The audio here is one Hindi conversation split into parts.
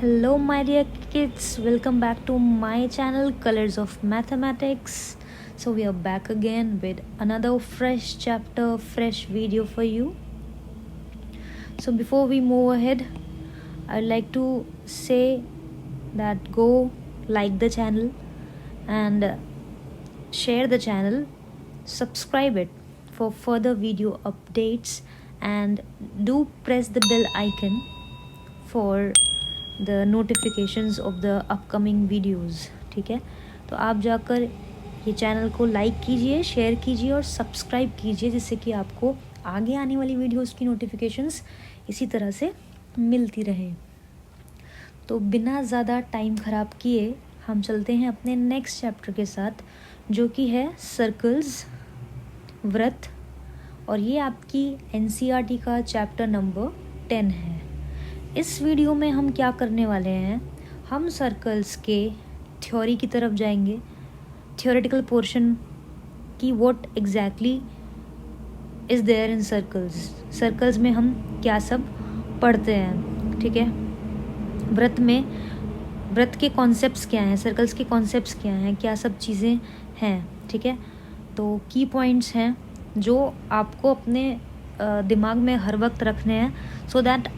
Hello, my dear kids. Welcome back to my channel, Colors of Mathematics. So, we are back again with another fresh chapter, fresh video for you. So, before we move ahead, I'd like to say that go like the channel and share the channel, subscribe it for further video updates, and do press the bell icon for the notifications of the upcoming videos. ठीक है, तो आप जाकर ये चैनल को लाइक कीजिए, शेयर कीजिए और सब्सक्राइब कीजिए, जिससे कि आपको आगे आने वाली वीडियोज़ की नोटिफिकेशंस इसी तरह से मिलती रहें. तो बिना ज़्यादा टाइम ख़राब किए हम चलते हैं अपने नेक्स्ट चैप्टर के साथ, जो कि है सर्कल्स, वृत्त. और ये आपकी NCERT का चैप्टर नंबर 10 है. इस वीडियो में हम क्या करने वाले हैं, हम सर्कल्स के थ्योरी की तरफ जाएंगे, थ्योरेटिकल पोर्शन की what exactly is there in circles. Circles में हम क्या सब पढ़ते हैं. ठीक है, वृत्त के कॉन्सेप्ट्स क्या हैं, सर्कल्स के कॉन्सेप्ट्स क्या हैं, क्या सब चीज़ें हैं. ठीक है, तो की पॉइंट्स हैं जो आपको अपने दिमाग में हर वक्त रखने हैं, सो दैट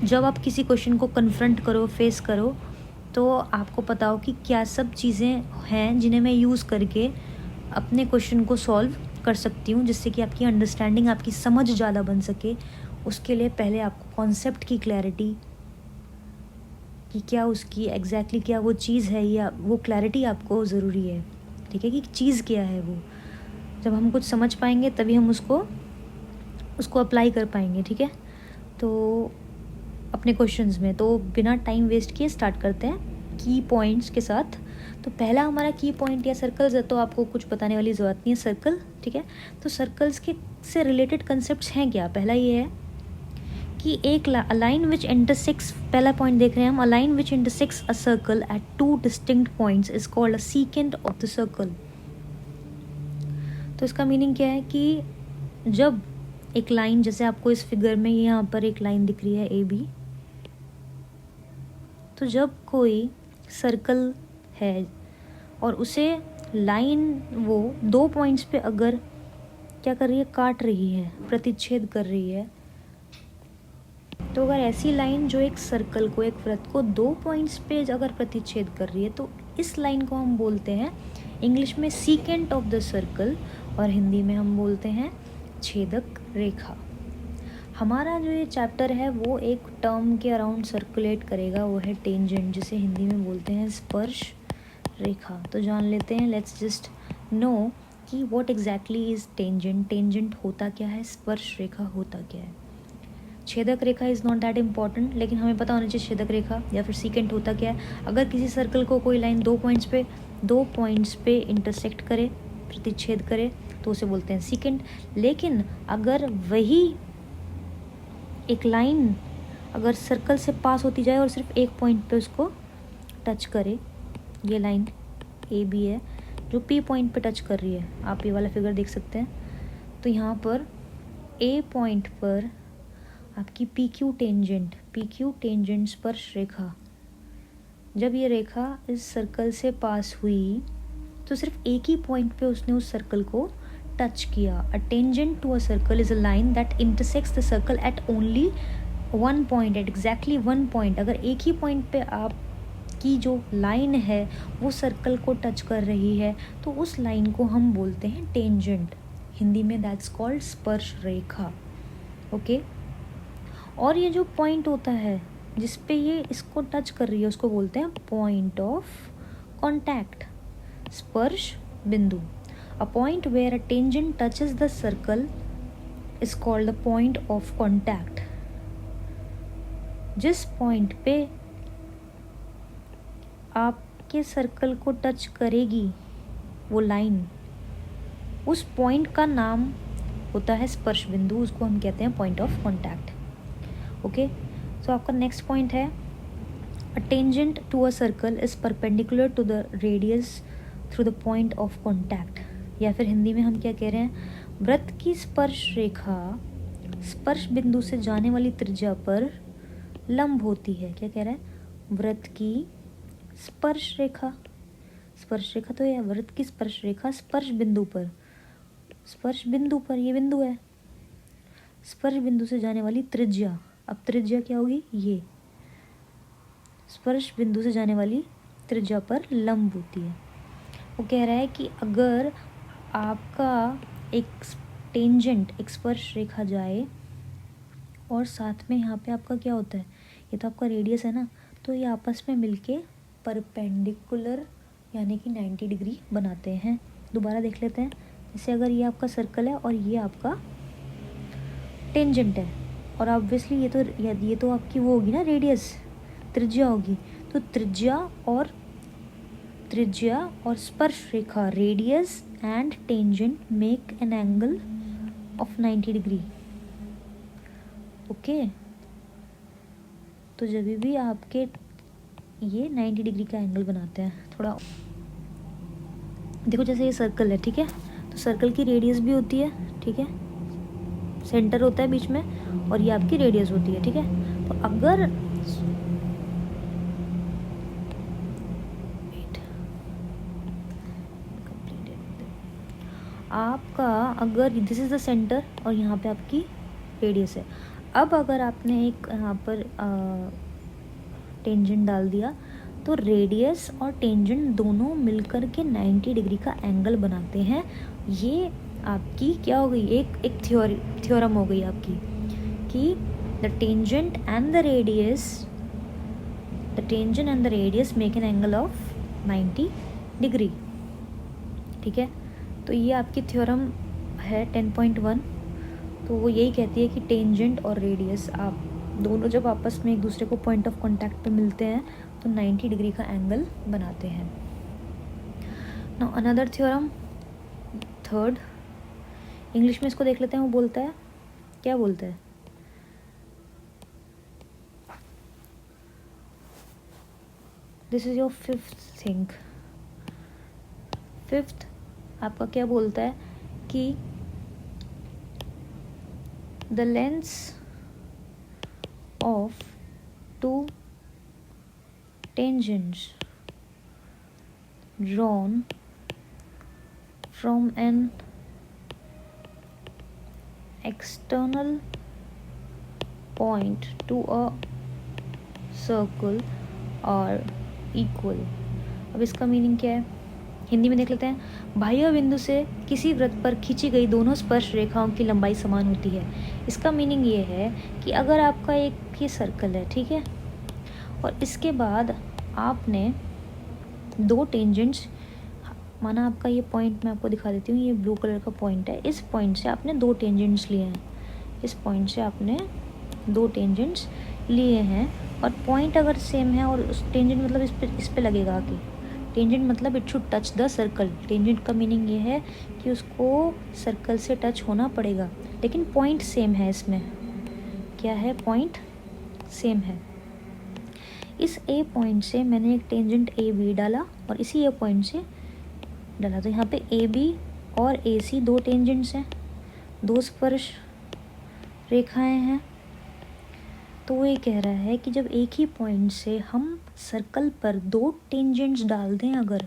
जब आप किसी क्वेश्चन को कन्फ्रंट करो, फेस करो, तो आपको पता हो कि क्या सब चीज़ें हैं जिन्हें मैं यूज़ करके अपने क्वेश्चन को सॉल्व कर सकती हूँ, जिससे कि आपकी अंडरस्टैंडिंग, आपकी समझ ज़्यादा बन सके. उसके लिए पहले आपको कॉन्सेप्ट की क्लैरिटी, कि क्या उसकी एग्जैक्टली क्या वो चीज़ है, या वो क्लैरिटी आपको ज़रूरी है. ठीक है, कि चीज़ क्या है वो. जब हम कुछ समझ पाएंगे तभी हम उसको अप्लाई कर पाएंगे. ठीक है, तो अपने क्वेश्चंस में. तो बिना टाइम वेस्ट किए स्टार्ट करते हैं की पॉइंट्स के साथ. तो पहला हमारा की पॉइंट या सर्कल्स है, तो आपको कुछ बताने वाली ज़रूरत नहीं है. सर्कल, ठीक है, तो सर्कल्स के से रिलेटेड कंसेप्ट्स हैं क्या. पहला ये है कि एक अलाइन विच इंटरसेक्ट्स, पहला पॉइंट देख रहे हैं हम, align which intersects a circle eight two distinct points is called a secant of the circle. तो इसका मीनिंग क्या है कि जब एक लाइन, जैसे आपको इस फिगर में यहाँ पर एक लाइन दिख रही है AB, तो जब कोई सर्कल है और उसे लाइन वो दो पॉइंट्स पे अगर क्या कर रही है, काट रही है, प्रतिच्छेद कर रही है, तो अगर ऐसी लाइन जो एक सर्कल को, एक वृत्त को दो पॉइंट्स पे अगर प्रतिच्छेद कर रही है, तो इस लाइन को हम बोलते हैं इंग्लिश में सीकेंट ऑफ द सर्कल, और हिंदी में हम बोलते हैं छेदक रेखा. हमारा जो ये चैप्टर है वो एक टर्म के अराउंड सर्कुलेट करेगा, वो है टेंजेंट, जिसे हिंदी में बोलते हैं स्पर्श रेखा. तो जान लेते हैं, लेट्स जस्ट नो कि what exactly is tangent. Tangent होता क्या है, स्पर्श रेखा होता क्या है. छेदक रेखा इज़ नॉट दैट इम्पॉर्टेंट, लेकिन हमें पता होना चाहिए छेदक रेखा या फिर सीकेंट होता क्या है. अगर किसी सर्कल को कोई लाइन दो पॉइंट्स पे इंटरसेक्ट करे, प्रतिच्छेद करे, तो उसे बोलते हैं सीकेंट. लेकिन अगर वही एक लाइन अगर सर्कल से पास होती जाए और सिर्फ एक पॉइंट पे उसको टच करे, ये लाइन AB है जो P पॉइंट पे टच कर रही है, आप ये वाला फिगर देख सकते हैं. तो यहाँ पर A पॉइंट पर आपकी PQ टेंजेंट स्पर्श रेखा, जब ये रेखा इस सर्कल से पास हुई तो सिर्फ एक ही पॉइंट पे उसने उस सर्कल को टच किया. A tangent to a circle is a line that intersects the circle at only one point, at exactly one point. अगर एक ही पॉइंट पे आपकी जो लाइन है वो सर्कल को टच कर रही है, तो उस लाइन को हम बोलते हैं टेंजेंट. हिंदी में दैट्स कॉल्ड स्पर्श रेखा. ओके, और ये जो पॉइंट होता है जिस पे ये इसको टच कर रही है, उसको बोलते हैं पॉइंट ऑफ कॉन्टैक्ट, स्पर्श बिंदु. A point where a tangent touches the circle is called the point of contact. जिस पॉइंट पे आपके सर्कल को टच करेगी वो लाइन, उस पॉइंट का नाम होता है स्पर्श बिंदु, उसको हम कहते हैं पॉइंट ऑफ कॉन्टैक्ट. ओके, सो आपका नेक्स्ट पॉइंट है, a tangent to a circle is perpendicular to the radius through the point of contact. या फिर हिंदी में हम क्या कह रहे हैं, वृत्त की स्पर्श रेखा स्पर्श बिंदु से जाने वाली त्रिज्या पर लंब होती है. क्या कह रहा है, वृत्त की स्पर्श रेखा, स्पर्श रेखा तो है, वृत्त की स्पर्श रेखा स्पर्श बिंदु पर, स्पर्श बिंदु पर, ये बिंदु है, स्पर्श बिंदु से जाने वाली त्रिज्या, अब त्रिज्या क्या होगी, ये स्पर्श बिंदु से जाने वाली त्रिज्या पर लंब होती है। वो कह रहा है कि अगर आपका एक टेंजेंट, एक स्पर्श रेखा जाए और साथ में यहाँ पे आपका क्या होता है, ये तो आपका रेडियस है ना, तो ये आपस में मिलके परपेंडिकुलर यानी कि 90 डिग्री बनाते हैं। दोबारा देख लेते हैं। जैसे अगर ये आपका सर्कल है और ये आपका टेंजेंट है, और ऑब्वियसली ये तो आपकी वो होगी ना, रेडियस, त्रिज्या होगी, तो त्रिज्या और स्पर्श रेखा, radius and tangent make an angle of 90 degree. Okay, तो जब भी आपके ये 90 डिग्री का एंगल बनाते हैं। थोड़ा देखो, जैसे ये सर्कल है, ठीक है, तो सर्कल की रेडियस भी होती है, ठीक है, सेंटर होता है बीच में, और ये आपकी रेडियस होती है, ठीक है। तो अगर आपका, अगर दिस इज द सेंटर और यहाँ पे आपकी रेडियस है, अब अगर आपने एक यहाँ पर टेंजेंट डाल दिया, तो रेडियस और टेंजेंट दोनों मिलकर के 90 डिग्री का एंगल बनाते हैं। ये आपकी क्या हो गई, एक थ्योरम हो गई आपकी, कि the tangent and the radius make an angle of 90 degree, ठीक है। तो ये आपकी थ्योरम है 10.1। तो वो यही कहती है कि टेंजेंट और रेडियस आप दोनों जब आपस में एक दूसरे को पॉइंट ऑफ कांटेक्ट पे मिलते हैं तो 90 डिग्री का एंगल बनाते हैं। Now another theorem, third, English में इसको देख लेते हैं। वो बोलता है, क्या बोलता है, this is your fifth thing. Fifth आपका क्या बोलता है कि the lengths of two tangents drawn from an external point to a circle are equal। अब इसका मीनिंग क्या है, हिंदी में देख लेते हैं। बाह्य बिंदु से किसी वृत्त पर खींची गई दोनों स्पर्श रेखाओं की लंबाई समान होती है। इसका मीनिंग ये है कि अगर आपका एक ये सर्कल है, ठीक है, और इसके बाद आपने दो टेंजेंट्स, माना आपका ये पॉइंट मैं आपको दिखा देती हूँ, ये ब्लू कलर का पॉइंट है, इस पॉइंट से आपने दो टेंजेंट्स लिए हैं, इस पॉइंट से आपने दो टेंजेंट्स लिए हैं, और पॉइंट अगर सेम है और उस टेंजेंट मतलब इस पे लगेगा आके, टेंजेंट मतलब it should touch the circle. Tangent का मीनिंग ये है कि उसको सर्कल से टच होना पड़ेगा, लेकिन पॉइंट सेम है। इसमें क्या है, पॉइंट सेम है। इस ए पॉइंट से मैंने एक टेंजेंट ए बी डाला और इसी ए पॉइंट से डाला, तो यहाँ पे ए बी और ए सी दो टेंजेंट्स हैं, दो स्पर्श रेखाएं हैं। तो वो ये कह रहा है कि जब एक ही पॉइंट से हम सर्कल पर दो टेंजेंट्स डाल दें अगर,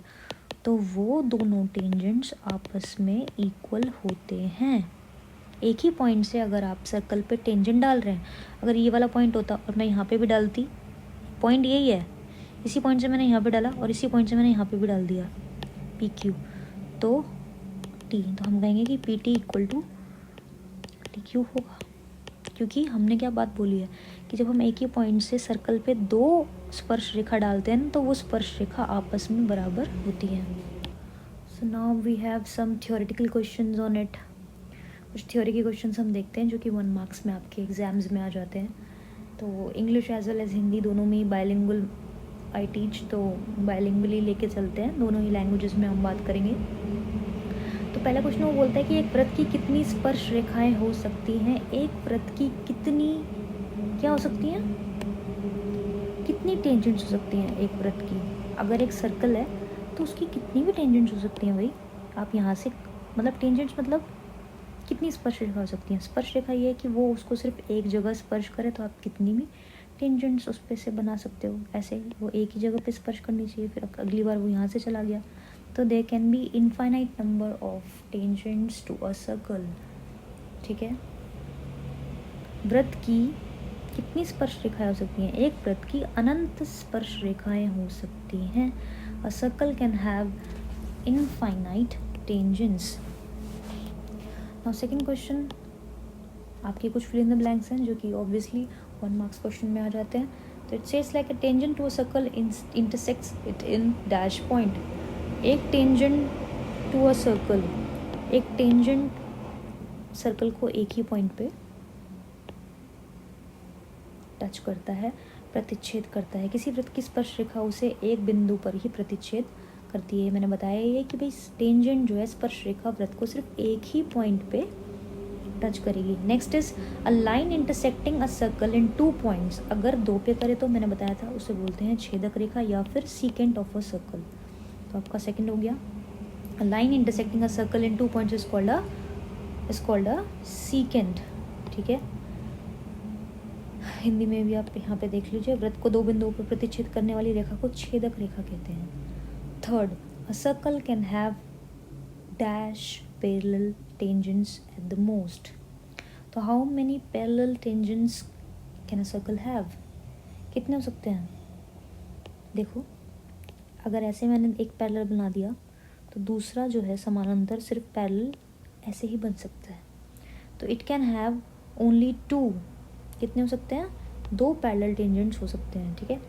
तो वो दोनों टेंजेंट्स आपस में इक्वल होते हैं। एक ही पॉइंट से अगर आप सर्कल पे टेंजेंट डाल रहे हैं, अगर ये वाला पॉइंट होता और मैं यहाँ पे भी डालती, पॉइंट यही है, इसी पॉइंट से मैंने यहाँ पे डाला और इसी पॉइंट से मैंने यहाँ पे भी डाल दिया पी क्यू, तो टी, तो हम कहेंगे कि P T equal to T Q होगा, क्योंकि हमने क्या बात बोली है कि जब हम एक ही पॉइंट से सर्कल पे दो स्पर्श रेखा डालते हैं तो वो स्पर्श रेखा आपस में बराबर होती है। So now we have some theoretical questions on it. कुछ थ्योरी के क्वेश्चंस हम देखते हैं जो कि 1 मार्क्स में आपके एग्जाम्स में आ जाते हैं। तो English as well as Hindi दोनों में ही बायलिंगुअल आई टीच, तो बायलिंगुअली लेके चलते हैं, दोनों ही लैंग्वेजेस में हम बात करेंगे। तो पहला क्वेश्चन वो बोलता है कि एक वृत्त की कितनी स्पर्श रेखाएं हो सकती हैं। एक वृत्त की कितनी क्या हो सकती हैं, कितनी टेंजेंट्स हो सकती हैं एक वृत्त की। अगर एक सर्कल है तो उसकी कितनी भी टेंजेंट्स हो सकती हैं भाई। आप यहाँ से मतलब टेंजेंट्स मतलब कितनी स्पर्श रेखा हो सकती हैं। स्पर्श रेखा ये है कि वो उसको सिर्फ एक जगह स्पर्श करे, तो आप कितनी भी टेंजेंट्स उस पे से बना सकते हो, ऐसे वो एक ही जगह पे स्पर्श करनी चाहिए, फिर अगली बार वो यहाँ से चला गया। तो there can be infinite number of tangents to a circle. ठीक है, वृत्त की कितनी स्पर्श रेखाएं हो सकती हैं? एक वृत्त की अनंत स्पर्श रेखाएं हो सकती हैं। अ circle can have infinite tangents. Now second question, आपके कुछ फिल इन द ब्लैंक्स हैं जो कि ऑब्वियसली 1 मार्क्स क्वेश्चन में आ जाते हैं। तो it says like a tangent to a circle intersects it in dash point. एक टेंजेंट टू अ सर्कल, एक टेंजेंट सर्कल को एक ही पॉइंट पे टच करता है, प्रतिच्छेद करता है। किसी वृत्त की स्पर्श रेखा उसे एक बिंदु पर ही प्रतिच्छेद करती है। मैंने बताया ये कि भाई टेंजेंट जो है, स्पर्श रेखा वृत्त को सिर्फ एक ही पॉइंट पे टच करेगी। Next is a line intersecting a circle in 2 points. अगर 2 पे करे तो मैंने बताया था उसे बोलते हैं छेदक रेखा या फिर सीकेंट ऑफ अ सर्कल। तो आपका सेकंड हो गया। A line intersecting a circle in 2 points is called a secant. ठीक है, हिंदी में भी आप यहाँ पे देख लीजिए, वृत्त को 2 बिंदुओं पर प्रतिच्छेद करने वाली रेखा को छेदक रेखा कहते हैं। Third, a circle can have dash parallel tangents at the most. तो how many parallel tangents can a circle have? कितने हो सकते हैं? देखो, अगर ऐसे मैंने एक पैरेलल बना दिया तो दूसरा जो है समानांतर सिर्फ पैरेलल ऐसे ही बन सकता है। तो इट कैन हैव ओनली 2। कितने हो सकते हैं? 2 पैरेलल टेंजेंट्स हो सकते हैं। ठीक है,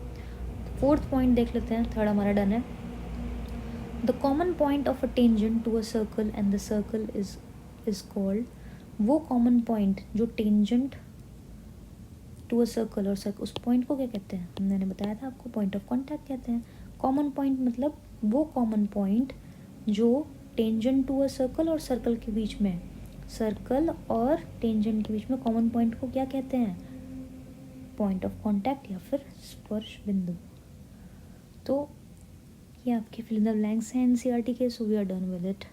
फोर्थ पॉइंट देख लेते हैं, थर्ड हमारा डन है। The common point of a tangent to a circle and the circle is called. वो कॉमन पॉइंट जो टेंजेंट टू अ सर्कल, और सर्कल उस पॉइंट को क्या कहते हैं? मैंने बताया था आपको, पॉइंट ऑफ कॉन्टैक्ट कहते हैं। कॉमन पॉइंट मतलब वो कॉमन पॉइंट जो टेंजेंट टू अ सर्कल और सर्कल के बीच में, सर्कल और टेंजेंट के बीच में कॉमन पॉइंट को क्या कहते हैं? पॉइंट ऑफ कॉन्टैक्ट या फिर स्पर्श बिंदु। तो ये आपके फिल इन द ब्लैंक्स हैं एनसीईआरटी के, so we are done with it.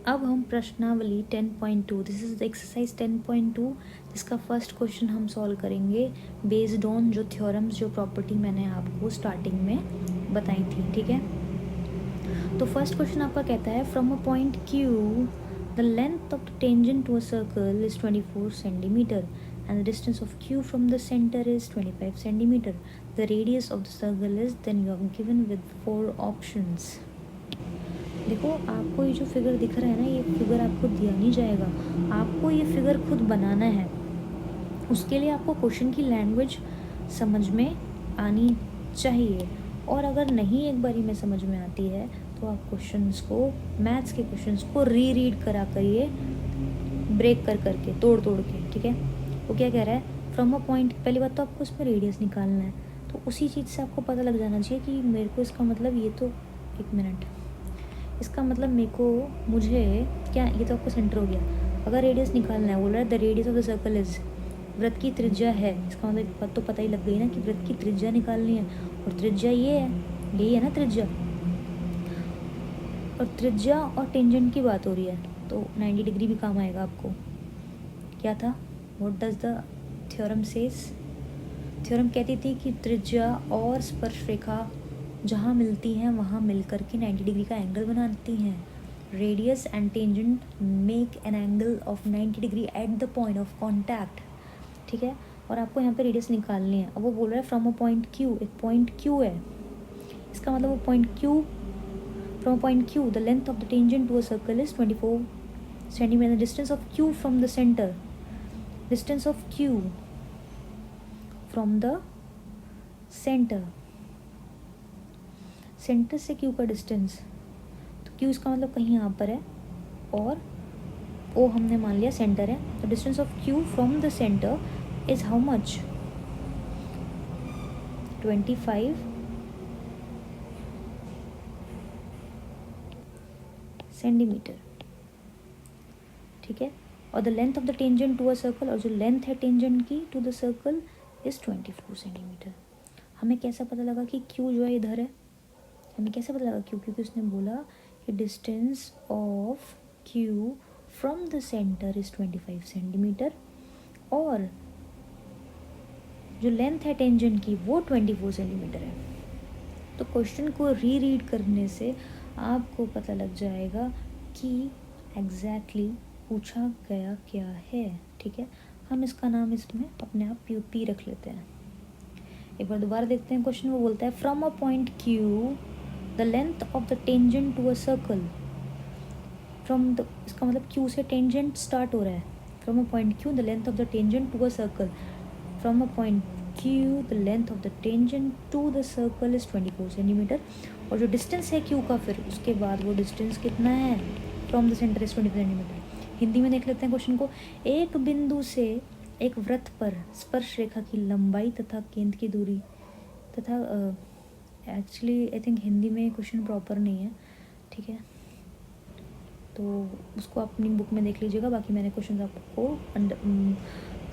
अब हम प्रश्नावली 10.2, दिस इज द एक्सरसाइज 10.2, जिसका फर्स्ट क्वेश्चन हम सॉल्व करेंगे बेस्ड ऑन जो थ्योरम्स, जो प्रॉपर्टी मैंने आपको स्टार्टिंग में बताई थी। ठीक है, तो फर्स्ट क्वेश्चन आपका कहता है from a point Q the length of the tangent to a circle is 24 centimetre and the distance of Q from the center is 25 centimeter. The radius of the circle is, then you are given with 4 options. देखो, आपको ये जो फिगर दिख रहा है ना, ये फिगर आपको दिया नहीं जाएगा, आपको ये फिगर खुद बनाना है। उसके लिए आपको क्वेश्चन की लैंग्वेज समझ में आनी चाहिए, और अगर नहीं एक बारी में समझ में आती है तो आप क्वेश्चंस को, मैथ्स के क्वेश्चंस को रीड करा करिए, ब्रेक कर करके, तोड़ तोड़ के। ठीक है, वो क्या कह रहा है? फ्रॉम अ पॉइंट, पहली बात तो आपको उसमें रेडियस निकालना है, तो उसी चीज़ से आपको पता लग जाना चाहिए कि मेरे को इसका मतलब ये तो, एक मिनट, इसका मतलब मेरे को, मुझे क्या, ये तो आपको सेंटर हो गया। अगर रेडियस निकालना है, बोल रहा है the radius of the circle is, वृत्त की त्रिज्या है, इसका मतलब बात तो पता ही लग गई ना कि वृत्त की त्रिज्या निकालनी है, और त्रिज्या ये है, यही है ना त्रिज्या, और त्रिज्या और टेंजेंट की बात हो रही है, तो 90 डिग्री भी काम आएगा आपको। क्या था? What does the theorem says? Theorem कहती थी कि त्रिज्या और स्पर्श रेखा जहाँ मिलती हैं वहाँ मिलकर के 90 डिग्री का एंगल बनाती हैं। Radius and tangent make an angle of 90 degree at the point of contact. ठीक है, और आपको यहाँ पे रेडियस निकालनी है। अब वो बोल रहा है फ्रॉम अ पॉइंट क्यू, एक पॉइंट क्यू है, इसका मतलब वो point Q, from a point Q the length of the tangent to a circle is 24 centimetre. Distance of Q from the centre, distance of Q from the centre, centre से क्यू का डिस्टेंस, तो क्यू इसका मतलब कहीं यहाँ पर है, और ओ हमने मान लिया सेंटर है, तो distance of Q from the centre is how much? 25 centimetre. ठीक है, और the length of the tangent to a circle, और जो लेंथ है टेंजेंट की to the circle is 24 centimetre. हमें कैसा पता लगा कि क्यू जो है इधर है? हमें कैसे पता लगा क्यू? क्योंकि उसने बोला कि distance of Q from the centre is 25 centimetre, और जो लेंथ है टेंजेंट की वो 24 सेंटीमीटर है। तो क्वेश्चन को रीड करने से आपको पता लग जाएगा कि एग्जैक्टली पूछा गया क्या है। ठीक है, हम इसका नाम इसमें अपने आप पी रख लेते हैं। एक बार दोबारा देखते हैं क्वेश्चन। वो बोलता है from a point Q the length of the tangent to a circle. From the, इसका मतलब क्यू से टेंजेंट स्टार्ट हो रहा है। From a point Q the length of the tangent to a circle. From a point Q the length of the tangent to the circle is 24 centimetre. और जो डिस्टेंस है क्यू का, फिर उसके बाद वो डिस्टेंस कितना है from the centre is 24 centimetre. Hindi में देख लेते हैं क्वेश्चन को। एक बिंदु से एक वृत्त पर स्पर्श रेखा की लंबाई तथा केंद्र की दूरी तथा एक्चुअली आई थिंक हिंदी में क्वेश्चन प्रॉपर नहीं है। ठीक है, तो उसको अपनी बुक में देख लीजिएगा। बाकी मैंने क्वेश्चन आपको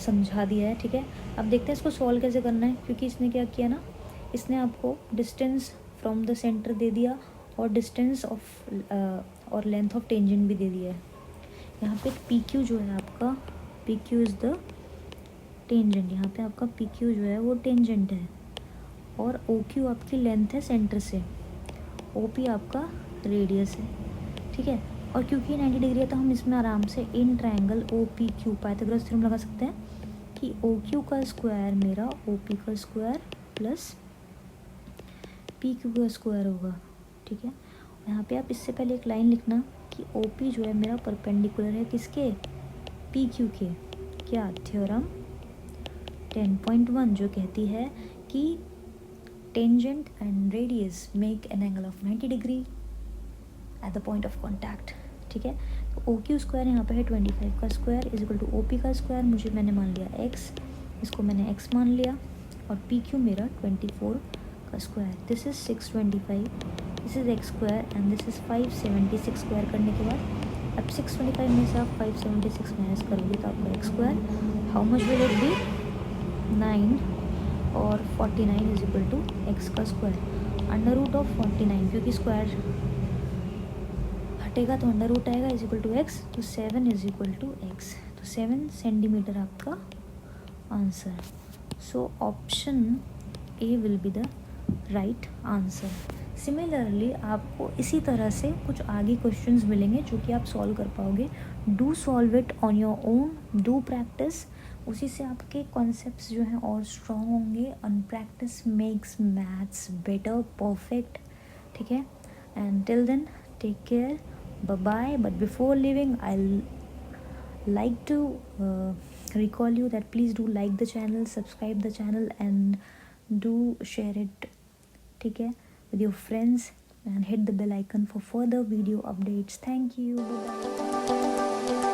समझा दिया है। ठीक है, अब देखते हैं इसको सॉल्व कैसे करना है। क्योंकि इसने क्या किया ना, इसने आपको डिस्टेंस फ्रॉम द सेंटर दे दिया और डिस्टेंस ऑफ और लेंथ ऑफ टेंजेंट भी दे दिया है। यहाँ पे पी क्यू जो है आपका, P Q is the tangent. यहाँ पे आपका पी क्यू जो है वो टेंजेंट है और ओ क्यू आपकी लेंथ है सेंटर से, ओ पी आपका रेडियस है। ठीक है, और क्योंकि 90 डिग्री है तो हम इसमें आराम से in triangle O P Q Pythagoras theorem लगा सकते हैं कि ओ क्यू का स्क्वायर मेरा ओ पी का स्क्वायर प्लस पी क्यू का स्क्वायर होगा। ठीक है, यहाँ पे आप इससे पहले एक लाइन लिखना कि ओ पी जो है मेरा परपेंडिकुलर है किसके, पी क्यू के। क्या, थ्योरम 10.1 जो कहती है कि tangent and radius make an angle of 90 degree at the point of contact. ठीक है, तो ओ क्यू स्क्वायर यहाँ पे है 25 का square is equal to O P का स्क्वायर। मुझे मैंने मान लिया एक्स, इसको मैंने एक्स मान लिया, और पी क्यू मेरा 24 का square. This is 625, this is x square and this is 576 square करने के बाद अब 625 में से आप 576 माइनस करोगे तो आपका x square how much will it be 9, और 49 इज इक्वल टू एक्स का स्क्वायर अंडर रूट ऑफ 49, क्योंकि स्क्वायर हटेगा तो अंडर रूट आएगा इज इक्वल टू एक्स, तो 7 इज इक्वल टू एक्स। तो 7 सेंटीमीटर आपका answer. So option A will be the right answer. Similarly आपको इसी तरह से कुछ आगे क्वेश्चंस मिलेंगे जो कि आप सॉल्व कर पाओगे। Do solve it on your own, do practice. उसी से आपके कॉन्सेप्ट्स जो हैं और स्ट्रॉन्ग होंगे। And practice makes maths better, perfect. ठीक है, and till then take care, bye bye. But before leaving, I'll like to recall you that please do like the channel, subscribe the channel, and do share it, ठीक है, with your friends, and hit the bell icon for further video updates. Thank you, bye bye.